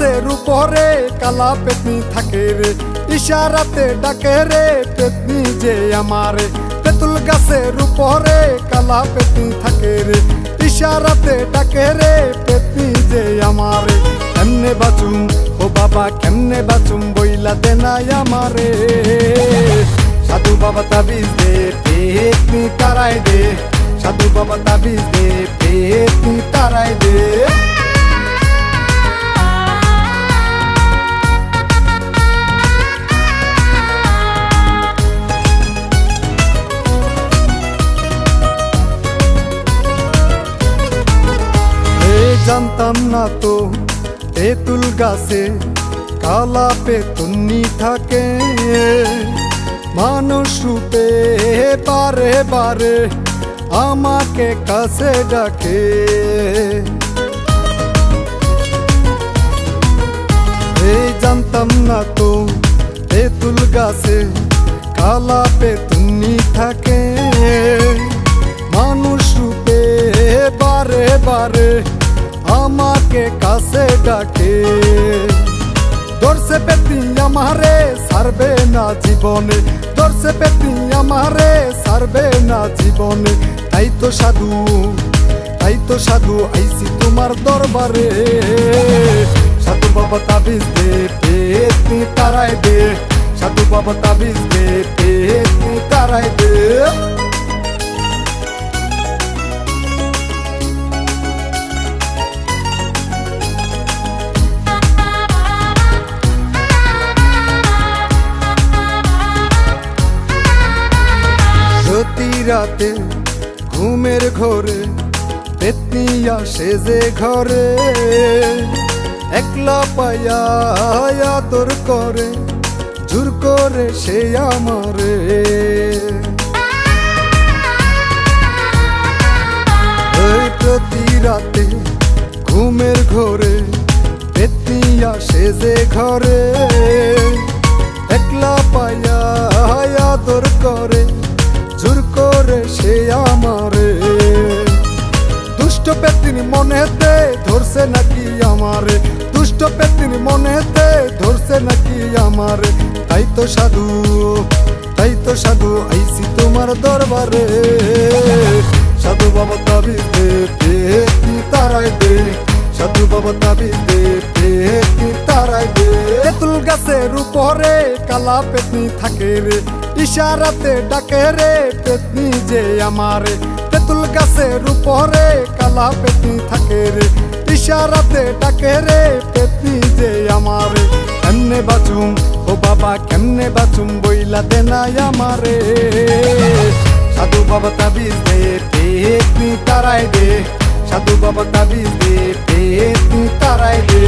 গাছের উপরে কালা পেতনি থাকে রে, ইশারাতে ডাকে রে পেতনি যে আমারে। তেঁতুল গাছের উপরে কালা পেতনি থাকে রে, ইশারাতে ডাকে রে পেতনি যে আমারে। কেমনে বাঁচুম ও বাবা কেমনে বাঁচুম বইলা দে না আমারে। সাধু বাবা তাবিজ দে পেতনি তারাই দে, সাধু বাবা তাবিজ দে পেতনি তারাই দে। জানতাম না তো তেঁতুল গাছে কালা পেতনি থাকে, মানুষ রূপে বারে বারে আমাকে কাছে ডাকে। জানতাম না তো তেঁতুল গাছে কালা পেতনি থাকে, মানুষ রূপে বারে বারে আমাকে কাছে ডাকে। ধরছে পেতনি আমারে ছাড়বে না জীবনে, ধরছে পেতনি আমারে ছাড়বে না জীবনে। তাই তো সাধু আইছি তোমার দরবারে। সাধু বাবা তাবিজ দে পেতনি তারাই দে, সাধু বাবা তাবিজ দে পেতনি তারাই দে। প্রতি রাতে ঘুমের ঘরে পেতনি আসে যে ঘরে, একলা পায়া আদর করে জোর করে সে আমারে। প্রতি রাতে ঘুমের ঘরে পেতনি আসে যে ঘরে, একলা পায়া আদর করে জোর করে সে আমারে। দুষ্ট পেতনি মনেতে ধরছে নাকি আমারে, দুষ্ট পেতনি মনেতে ধরছে নাকি আমারে। তাই তো সাধু আইছি তোমার দরবারে। সাধু বাবা তাবিজ দে পেতনি তারাই দে, সাধু বাবা তাবিজ দে পেতনি তারাই দে। তেঁতুল গাছের উপরে কালা পেতনি থাকে রে, ইশারাতে ডাকে রে পেতনি যে আমারে। তেঁতুল গাছের উপরে কালা পেতনি থাকে রে, ইশারাতে ডাকে রে পেতনি যে আমারে। কেমনে বাঁচুম ও বাবা কেমনে বাঁচুম বইলা দে না আমারে। সাধু বাবা তাবিজ দে পেতনি তারাই দে, সাধু বাবা তাবিজ দে পেতনি তারাই দে।